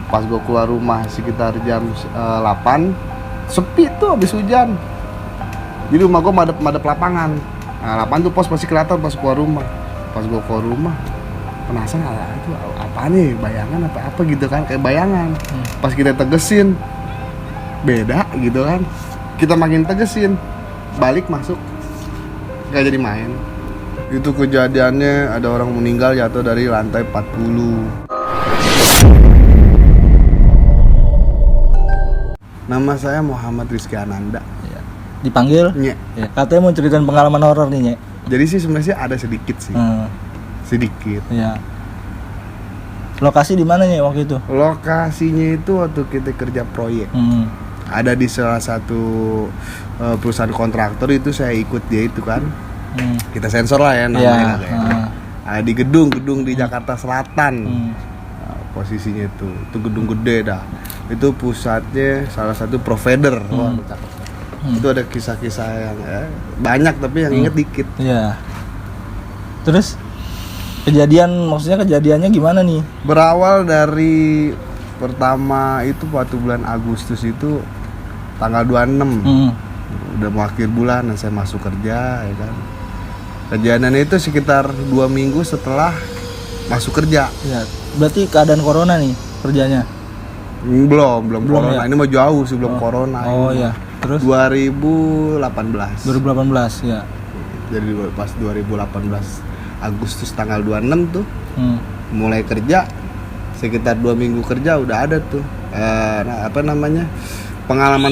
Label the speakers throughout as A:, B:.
A: Pas gue keluar rumah sekitar jam 8, sepi tuh habis hujan. Jadi rumah gue madep lapangan. Nah, lapangan tuh pos masih kelihatan pas keluar rumah. Pas gue keluar rumah, penasaran itu apa nih, bayangan apa gitu kan, kayak bayangan. Pas kita tegesin, beda gitu kan. Kita makin tegesin, balik masuk, gak jadi main. Itu kejadiannya ada orang meninggal jatuh dari lantai 40. Nama saya Muhammad Rizky Ananda.
B: Ya. Dipanggil?
A: Nye.
B: Ya. Katanya mau ceritain pengalaman horor nih, Nye.
A: Jadi sih sebenarnya ada sedikit sih. Sedikit.
B: Ya. Lokasi di mana, Nye, waktu itu?
A: Lokasinya itu waktu kita kerja proyek. Ada di salah satu perusahaan kontraktor itu, saya ikut dia itu kan. Kita sensor lah ya namanya. Ada di gedung di Jakarta Selatan. Posisinya itu gedung gede dah. Itu pusatnya salah satu provider. Itu ada kisah-kisah yang banyak tapi yang inget dikit.
B: Iya. Terus kejadiannya gimana nih?
A: Berawal dari pertama itu waktu bulan Agustus itu tanggal 26. Udah mau akhir bulan dan saya masuk kerja ya kan. Kejadiannya itu sekitar 2 minggu setelah masuk kerja.
B: Ya, berarti keadaan corona nih kerjanya?
A: Belum corona.
B: Ya?
A: Ini mah jauh sebelum corona.
B: Oh iya. Terus
A: 2018
B: ya.
A: Jadi pas 2018 Agustus tanggal 26 tuh mulai kerja. Sekitar 2 minggu kerja udah ada tuh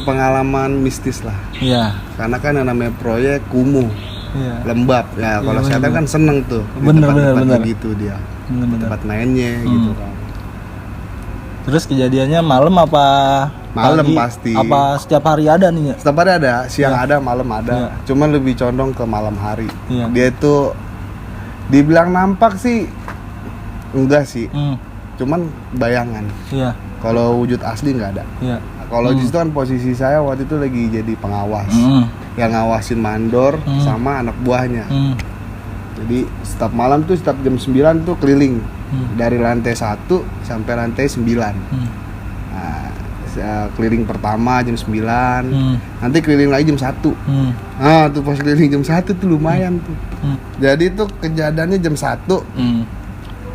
A: pengalaman mistis lah.
B: Iya.
A: Karena kan yang namanya proyek kumuh. Iya. Lembab ya, kalau setan kan seneng tuh
B: bener
A: gitu dia tempat mainnya gitu kan.
B: Terus kejadiannya malam apa
A: malam
B: pagi?
A: Pasti
B: apa setiap hari ada nih ya?
A: Setiap hari ada, siang ada, malam ada. Cuman lebih condong ke malam hari. Dia itu dibilang nampak sih enggak sih, cuman bayangan. Kalau wujud asli nggak ada. Kalau di situ kan posisi saya waktu itu lagi jadi pengawas, yang ngawasin mandor sama anak buahnya. Jadi setiap malam tuh setiap jam 9 tuh keliling dari lantai 1 sampai lantai 9. Nah, keliling pertama jam 9, nanti keliling lagi jam 1. Nah tuh pas keliling jam 1 tuh lumayan tuh. Jadi tuh kejadiannya jam 1.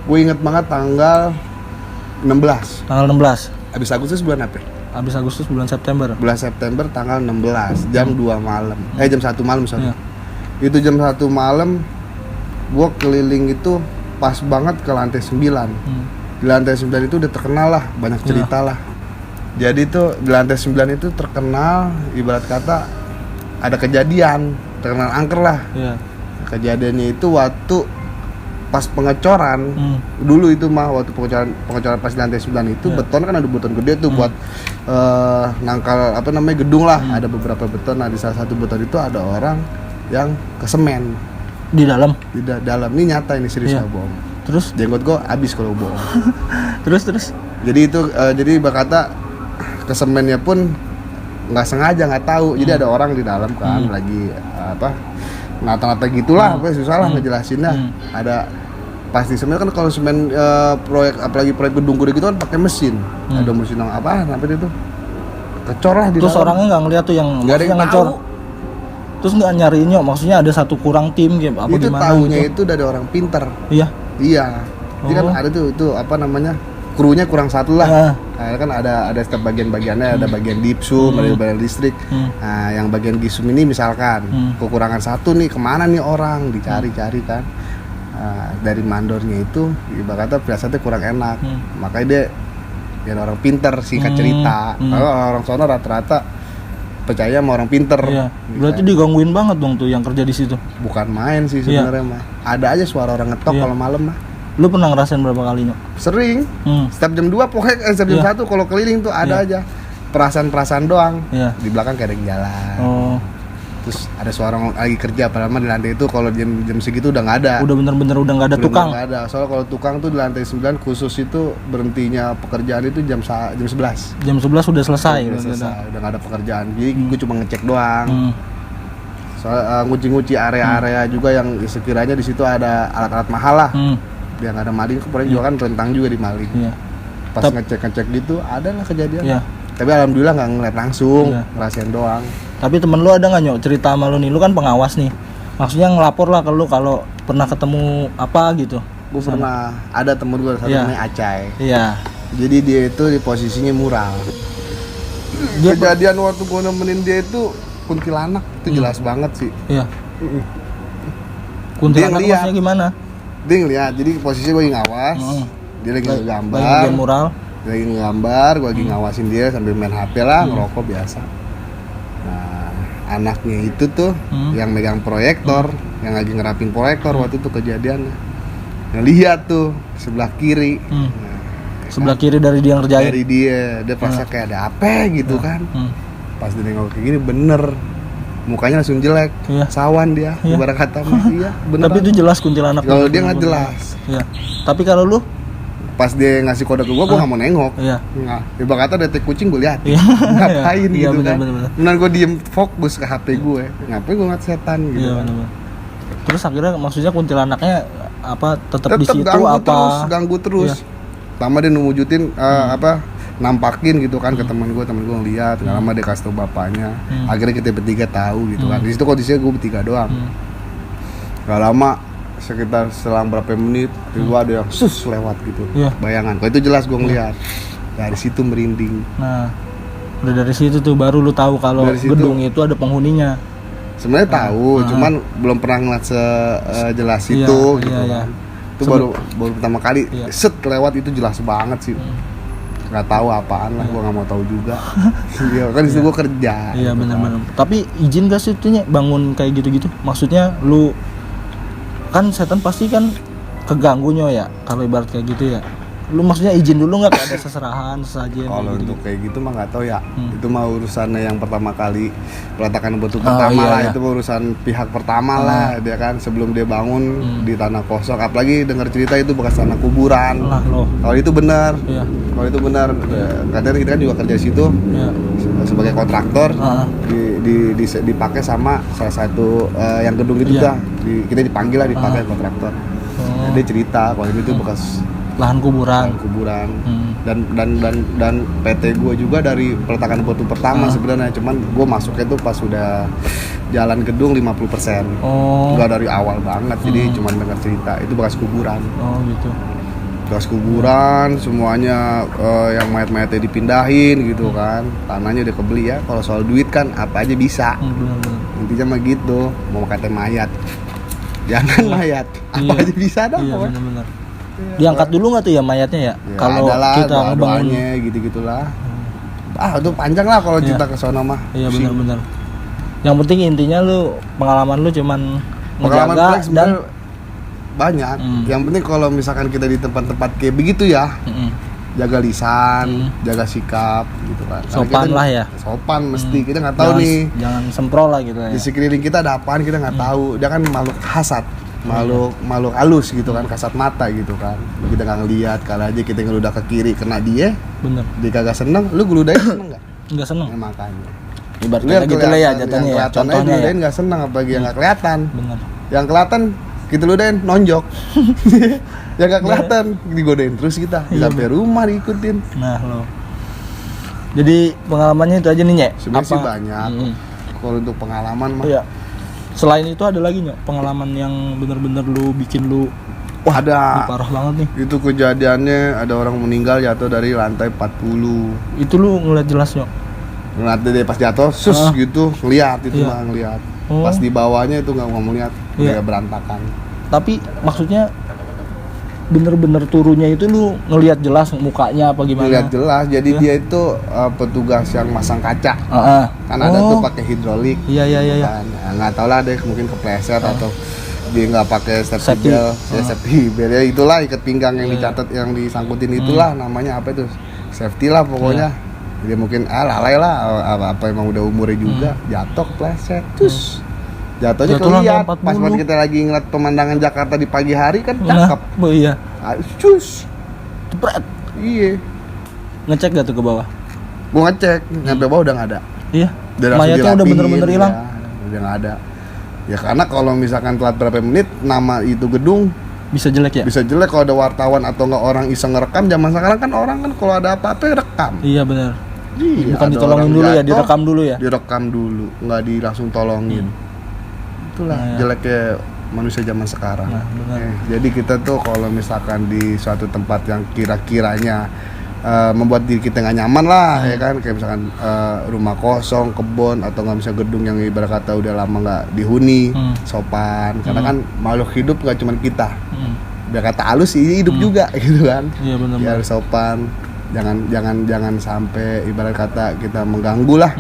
A: Gue inget banget tanggal 16.
B: Tanggal 16.
A: Habis Agustus bulan apa?
B: Habis Agustus bulan September.
A: Bulan September tanggal 16 jam 2 malam. Jam 1 malam sorry. Itu jam 1 malam gua keliling itu pas banget ke lantai 9. Di lantai 9 itu udah terkenal lah, banyak cerita lah. Jadi tuh di lantai 9 itu terkenal, ibarat kata ada kejadian, terkenal angker lah. Kejadiannya itu waktu pas pengecoran dulu itu mah, waktu pengecoran pas di lantai 9 itu beton kan ada beton gede tuh buat nangkal gedung lah. Ada beberapa beton. Nah di salah satu beton itu ada orang yang kesemen
B: di dalam.
A: Ini nyata, ini serius nggak bohong.
B: Terus
A: jenggot gua habis kalau bohong.
B: terus
A: jadi itu jadi berkata kesemennya pun nggak sengaja, nggak tahu. Jadi ada orang di dalam kan lagi nata-nata gitulah, susah lah ngejelasinnya. Ada pasti semen kan, kalau semen proyek apalagi proyek gedung gede gitu kan pakai mesin. Ada mesin yang sampai itu kecor lah di
B: terus
A: dalam.
B: Orangnya nggak ngeliat tuh yang ngecor. Terus nggak nyariinnya, maksudnya ada satu kurang tim gitu apa
A: itu
B: gimana? Itu
A: taunya itu dari orang pinter. Iya. Jadi kan ada tuh itu krunya kurang satu lah. Nah, kan ada setiap bagian-bagiannya, ada bagian dipsum, ada bagian listrik. Nah, yang bagian gisum ini misalkan kekurangan satu nih, kemana nih orang dicari-cari kan. Dari mandornya itu ibaratnya biasanya kurang enak. Makanya dia orang pinter, singkat cerita. Kalau orang sono rata-rata percaya sama orang pinter.
B: Berarti digangguin banget dong tuh yang kerja di situ.
A: Bukan main sih sebenarnya mah. Ada aja suara orang ngetok kalau malam mah.
B: Lu pernah ngerasain berapa kali, Nyok?
A: Sering. Setiap jam 2 pokoknya setiap jam 1 kalau keliling tuh ada aja perasaan-perasaan doang. Di belakang kayak ada yang jalan. Terus ada suara orang lagi kerja, padahal di lantai itu kalau jam segitu udah nggak ada.
B: Udah bener-bener udah nggak ada tukang.
A: Nggak ada. Soalnya kalau tukang tuh di lantai 9 khusus itu berhentinya pekerjaan itu jam 11.
B: Jam 11 udah selesai.
A: Udah nggak ada pekerjaan. Jadi gue cuma ngecek doang. Soal nguci-nguci area-area juga yang sekiranya di situ ada alat-alat mahal lah. Biar nggak ada maling, kemudian juga kan rentang juga di maling. pas ngecek gitu ada lah kejadian. Iya. Tapi alhamdulillah nggak ngeliat langsung, ngerasain doang.
B: Tapi temen lu ada nggak Nyok cerita sama lu nih? Lu kan pengawas nih. Maksudnya ngelapor lah ke lu kalau pernah ketemu apa gitu.
A: Gue pernah, ada temen gue satu namanya Acai.
B: Iya.
A: Jadi dia itu di posisinya mural. Kejadian waktu gue nemenin dia itu kuntilanak itu jelas banget sih.
B: Iya. Kuntilanak maksudnya gimana?
A: Dia ngeliat, jadi posisinya gue ngawas. Dia lagi ngegambar.
B: Lagi mural.
A: Lagi ngegambar, gue lagi ngawasin dia sambil main HP lah, ngerokok biasa. Nah, anaknya itu tuh yang megang proyektor, yang lagi ngerapin proyektor waktu itu kejadiannya. Ngelihat tuh sebelah kiri.
B: Sebelah kiri dari dia yang ngerjain.
A: Dari dia pasti kayak ada apa gitu kan. Pas dia nengok kayak gini bener. Mukanya langsung jelek, sawan dia, ibarat kata iya, bener.
B: Tapi itu jelas kuntilanak.
A: Kalau dia nggak jelas.
B: Iya. Tapi kalau lu
A: pas dia ngasih kode ke gua nggak mau nengok. Iya. Nggak. Ibarat kata detek kucing gua lihat. Ngapain gitu kan? Benar gua diem fokus ke HP gue. Ngapain gua ngeliat setan gitu. Iya, bener.
B: Terus akhirnya maksudnya kuntilanaknya apa tetap di situ apa?
A: Ganggu terus. Pertama dia wujudin nampakin gitu kan ke teman gue ngeliat, nggak lama dia kasih tau bapaknya. Akhirnya kita bertiga tahu gitu kan. Di situ kondisinya gue bertiga doang. Nggak lama, sekitar selang berapa menit, tiba ada yang lewat gitu. Bayangan. Kalau itu jelas gue ngeliat. Dari situ merinding.
B: Nah, udah dari situ tuh baru lu tahu kalau gedung itu ada penghuninya.
A: Sebenarnya tahu, cuman belum pernah ngeliat sejelas itu gitu kan. Itu baru pertama kali lewat itu jelas banget sih. Nggak tahu apaan lah, gua nggak mau tahu juga. Iya kan disitu gua kerja.
B: Iya gitu benar-benar. Tapi izin gak sih itunya bangun kayak gitu-gitu? Maksudnya lu kan setan pasti kan keganggunya ya kalau ibarat kayak gitu ya. Lu maksudnya izin dulu nggak ada seserahan sesajen?
A: Kalau untuk kayak gitu mah nggak tahu ya. Itu mah urusannya yang pertama kali peletakan batu pertama lah. Itu urusan pihak pertama lah, dia kan sebelum dia bangun di tanah kosong. Apalagi dengar cerita itu bekas tanah kuburan. Kalau itu benar, kalau itu benar. Kadang kita kan juga kerja di situ sebagai kontraktor. Dipakai sama salah satu yang gedung itu dah. Kita dipanggil lah dipakai kontraktor. Dia cerita kalau ini tuh bekas
B: lahan kuburan.
A: Dan PT gue juga dari peletakan batu pertama sebenarnya, cuman gue masuknya tuh pas sudah jalan gedung 50%. Enggak dari awal banget, jadi cuman dengar cerita itu bekas kuburan.
B: Gitu.
A: Bekas kuburan, semuanya yang mayat-mayatnya dipindahin gitu kan. Tanahnya udah kebeli ya. Kalau soal duit kan apa aja bisa. Intinya mah gitu, mau kata mayat. Jangan mayat, apa aja bisa dah.
B: Iya benar-benar. Diangkat dulu nggak tuh ya mayatnya ya? Kalau kita ngebangunnya
A: gitu-gitulah. Itu panjang lah kalau cerita ke sono mah.
B: Iya benar-benar. Yang penting intinya lu pengalaman lu cuman ngejaga dan
A: banyak. Yang penting kalau misalkan kita di tempat-tempat kayak begitu ya, jaga lisan, jaga sikap gitu kan.
B: Sopan lah ya.
A: Sopan mesti, kita nggak tahu nih.
B: Jangan semprol lah gitu ya.
A: Di sekeliling kita ada apaan kita nggak tahu. Dia kan makhluk hasad. Makhluk halus gitu kan, kasat mata gitu kan. Kita nggak ngelihat, kalau aja kita ngeludah ke kiri kena dia.
B: Bener.
A: Dia kagak seneng, lu ngeludahin seneng nggak?
B: Nggak seneng.
A: Ya, makanya.
B: Ibaratnya gitu lah ya jatuhnya ya.
A: Contohnya ngeludahin nggak seneng, apalagi yang nggak kelihatan.
B: Bener.
A: Yang kelihatan kita ludahin nonjok. Yang nggak kelihatan digodain terus kita sampai rumah diikutin.
B: Nah lo. Jadi pengalamannya itu aja nih Nyek.
A: Sebenarnya sih banyak. Kalau untuk pengalaman mah.
B: Iya. Selain itu ada lagi nggak pengalaman yang benar-benar lu bikin lu
A: ada
B: parah banget nih?
A: Itu kejadiannya ada orang meninggal jatuh dari lantai 40.
B: Itu lu ngeliat jelas nggak?
A: Ngeliat dia pas jatuh, gitu, ngeliat itu mah ngeliat. Pas di bawahnya itu nggak ngomong lihat, dia berantakan.
B: Tapi maksudnya bener-bener turunnya itu lu ngelihat jelas mukanya apa gimana?
A: Ngelihat jelas, jadi dia itu petugas yang masang kaca. Kan ada tuh pakai hidrolik.
B: Iya.
A: Kan, nggak tahu lah deh, mungkin kepleset atau dia nggak pakai safety belt. Safety belt ya itulah ikat pinggang yang dicatat, yang disangkutin itulah namanya apa itu? Safety lah pokoknya. Dia mungkin lalai lah, apa emang udah umurnya juga, jatuh kepleset. Terus jatuhnya kelihatan pas kita lagi ngeliat pemandangan Jakarta di pagi hari kan cakep.
B: Iya.
A: Cus.
B: Jepret.
A: Iya.
B: Ngecek gak tuh ke bawah?
A: Gua ngecek, nyampe bawah udah nggak ada.
B: Iya. Mayatnya udah bener-bener hilang.
A: Ya, udah nggak ada. Ya karena kalau misalkan telat berapa menit, nama itu gedung
B: bisa jelek ya?
A: Bisa jelek kalau ada wartawan atau nggak orang iseng ngerekam. Zaman sekarang kan orang kan kalau ada apa-apa rekam.
B: Iya benar.
A: Iya,
B: bukan ditolongin dulu ya, direkam dulu ya?
A: Direkam dulu, nggak langsung tolongin. Itulah jeleknya manusia zaman sekarang. Jadi kita tuh kalau misalkan di suatu tempat yang kira-kiranya membuat diri kita nggak nyaman lah, ya kan, kayak misalkan rumah kosong, kebun, atau nggak bisa gedung yang ibarat kata udah lama nggak dihuni, sopan, karena kan makhluk hidup nggak cuma kita, biar kata halus hidup juga, gitu kan.
B: Iya benar.
A: Ya harus sopan, jangan sampai ibarat kata kita mengganggu lah.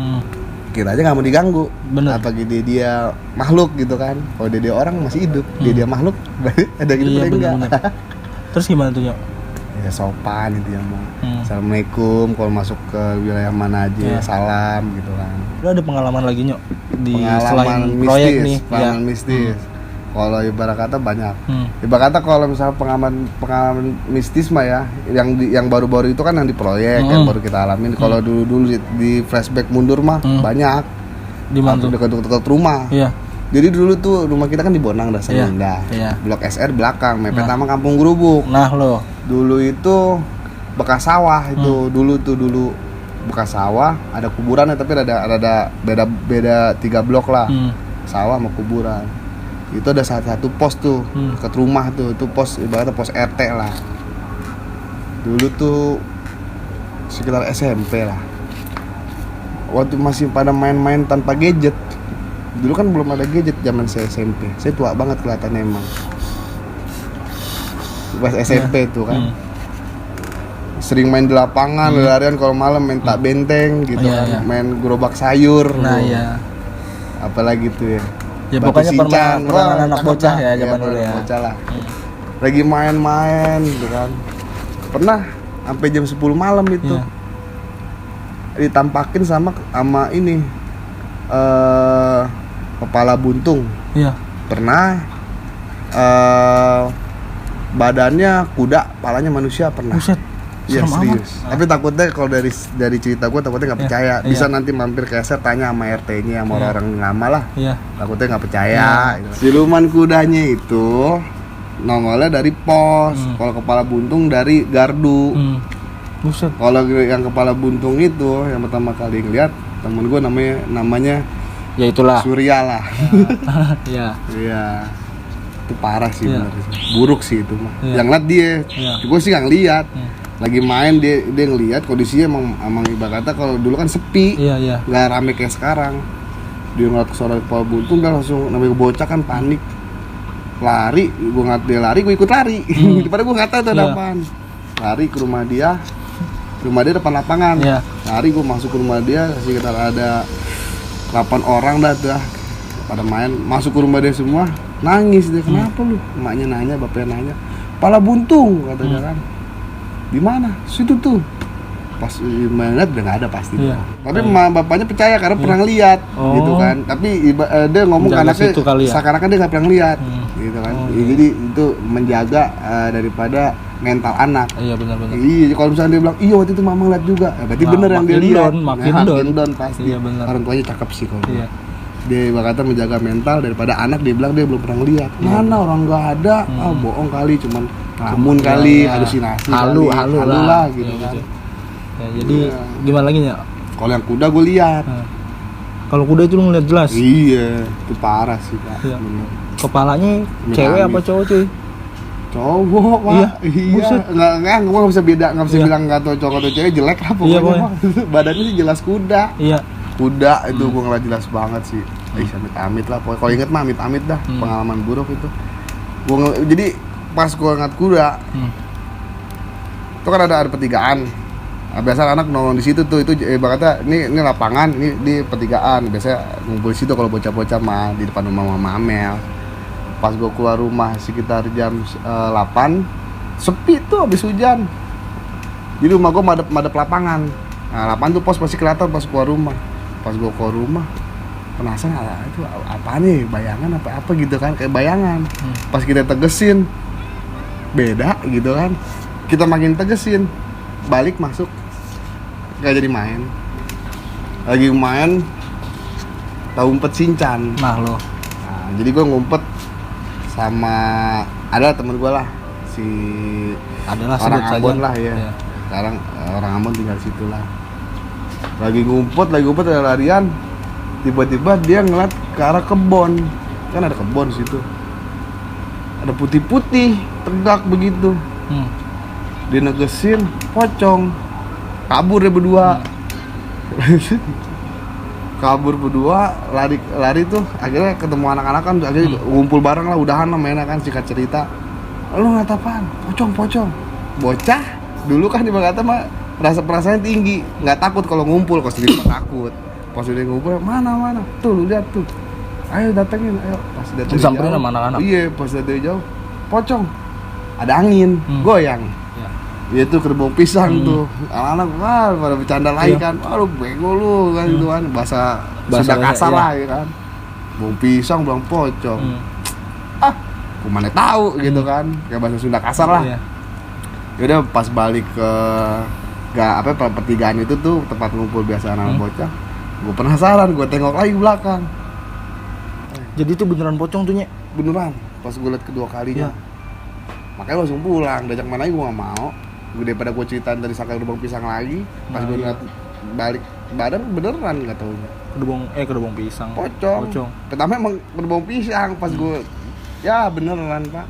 A: Kita aja nggak mau diganggu.
B: Bener.
A: Apalagi dia makhluk gitu kan. Kalau dia orang masih hidup, dia makhluk, ada gitu.
B: Iya benar. Terus gimana tuh Nyok?
A: Ya sopan itu yang mau. Assalamualaikum, kalau masuk ke wilayah mana aja salam gitu kan.
B: Lu ada pengalaman lagi Nyok di
A: pengalaman mistis,
B: proyek nih?
A: Pengalaman mistis. Kalau ibarat kata banyak. Ibarat kata kalau misalnya pengalaman mistis mah ya, yang baru-baru itu kan yang di proyek yang baru kita alamin. Kalau dulu di flashback mundur mah banyak.
B: Di mana tuh?
A: Dekat rumah.
B: Iya.
A: Jadi dulu tuh rumah kita kan di Bonang dasarnya indah.
B: Iya.
A: Blok SR belakang, mepet sama Kampung Gerubuk.
B: Nah lo.
A: Dulu itu bekas sawah itu, dulu bekas sawah, ada kuburannya tapi ada beda 3 blok lah. Sawah sama kuburan. Itu ada satu pos tuh dekat rumah tuh, itu pos ibaratnya pos RT lah. Dulu tuh sekitar SMP lah. Waktu masih pada main-main tanpa gadget. Dulu kan belum ada gadget zaman saya SMP. Saya tua banget kelihatannya emang. Pas SMP tuh kan. Sering main di lapangan, larian kalau malam main tak benteng gitu kan. Main gerobak sayur.
B: Nah iya.
A: Apalagi tuh ya.
B: Ya pokoknya permainan anak bocah ya zaman dulu ya.
A: Bocah lah. Lagi main-main gitu kan. Pernah sampai jam 10 malam itu. Ditampakin sama ini kepala buntung. Iya. Pernah badannya kuda, palanya manusia pernah.
B: Buset.
A: Iya serius. Tapi takutnya kalau dari cerita gue takutnya nggak percaya. Bisa nanti mampir ke SR tanya sama RT-nya sama orang ngamal lah. Iya. Takutnya nggak percaya. Siluman kudanya itu nongolnya dari pos. Kalau kepala buntung dari gardu.
B: Buset.
A: Kalau yang kepala buntung itu yang pertama kali ngeliat temen gue namanya
B: ya itulah
A: Surya lah.
B: Iya.
A: Iya. Itu parah sih benar. Buruk sih itu mah. Yang ngeliat dia. Gue sih nggak ngeliat. Lagi main dia ngeliat kondisinya emang ibarat kata kalau dulu kan sepi. Iya. Nggak rame kayak sekarang. Dia ngeliat suara kepala buntung dan langsung namanya bocah kan panik. Lari, gue ngeliat dia lari, gue ikut lari. Daripada gue nggak tahu tuh depan. Lari ke rumah dia depan lapangan. Lari gue masuk ke rumah dia, sekitar ada 8 orang dah pada main, masuk ke rumah dia semua, nangis dia. Kenapa lu? Emaknya nanya, bapaknya nanya, kepala buntung katanya kan. Di mana? Situ tuh. Pas lihat udah nggak ada pasti. Tapi bapaknya percaya karena pernah lihat, gitu kan. Tapi dia ngomong ke anaknya seakan-akan dia nggak pernah lihat, gitu kan. Jadi itu menjaga daripada mental anak. Iya benar-benar. Iya, kalau misalnya dia bilang, iya waktu itu mama ngeliat juga, berarti bener yang dia lihat. Makin down pasti. Iya, orang tuanya cakep sih kalau. Iya. Dia bakal menjaga mental daripada anak dia bilang dia belum pernah lihat. Mana orang nggak ada, bohong kali, cuman ngelamun kali, halusinasi. Halu lah gitu kan.
B: Ya, jadi gimana lagi ya?
A: Kalau yang kuda gue lihat.
B: Kalau kuda itu lu ngeliat jelas.
A: Iya, itu parah sih Pak. Iya.
B: Kepalanya cewek apa cowok cuy?
A: Cowok Pak. Iya. Nggak bisa beda, nggak bisa bilang nggak tahu cowok atau cewek, jelek lah pokoknya. Badannya sih jelas kuda. Iya. Kuda itu gue ngeliat jelas banget sih. Amit-amit lah. Kalau inget mah amit-amit dah. Pengalaman buruk itu. Jadi pas gue ngeliat kuda, itu kan ada pertigaan. Nah, biasa anak nongol di situ tuh, itu ibaratnya ini lapangan, ini di pertigaan. Biasanya ngumpul di situ kalau bocah-bocah mah di depan rumah Mama Amel. Pas gue keluar rumah sekitar jam 8, sepi tuh habis hujan. Jadi rumah gue madep lapangan. Nah, lapangan tuh pos masih kelihatan pas keluar rumah. Pas gue keluar rumah, penasaran itu apa nih, bayangan apa gitu kan, kayak bayangan. Pas kita tegesin, beda gitu kan. Kita makin tegesin, balik masuk. Gak jadi main. Lagi main tahu umpet sincan.
B: Nah lo.
A: Nah, jadi gue ngumpet sama Ada temen gue lah, si
B: adalah
A: orang
B: sebut
A: Ambon
B: saja.
A: lah ya. Sekarang orang Ambon tinggal situ lah. Lagi ngumpet ada larian, tiba-tiba dia ngeliat ke arah kebon, kan ada kebon situ, ada putih-putih tegak begitu. Dia negesin pocong, kabur dia berdua. Kabur berdua, lari tuh, akhirnya ketemu anak-anak kan, akhirnya ngumpul bareng lah, udahan lah mainnya kan, singkat cerita. Lu ngata apaan? Pocong. Bocah dulu kan dia kata mah perasaan tinggi, nggak takut kalau ngumpul, kalau sendiri mah takut. Pas udah ngumpul, mana tuh lu lihat tuh, ayo datengin, ayo. Pas dateng
B: samperin sama anak-anak.
A: Iya, pas dari jauh pocong, ada angin goyang. Iya tuh kerbau pisang tuh, anak-anak pada bercanda lagi kan, lu bego lu kan gitu kan, bahasa sudah kasar lah ya kan, bau pisang bilang pocong. Aku mana tahu gitu kan, kayak bahasa Sunda kasar lah. Yaudah pas balik ke pertigaan itu tuh tempat ngumpul biasa anak bocah, gue penasaran, gue tengok lagi belakang.
B: Jadi itu beneran pocong tuh Nyek?
A: Beneran, pas gue liat kedua kalinya. Makanya langsung pulang, diajak mana gue gak mau. Daripada gue ceritain dari sakal gerbong pisang lagi, pas gue ngeliat balik badan beneran gak tau.
B: Gerbong pisang.
A: Pocong. Pertama emang gerbong pisang, pas gue ya beneran pak.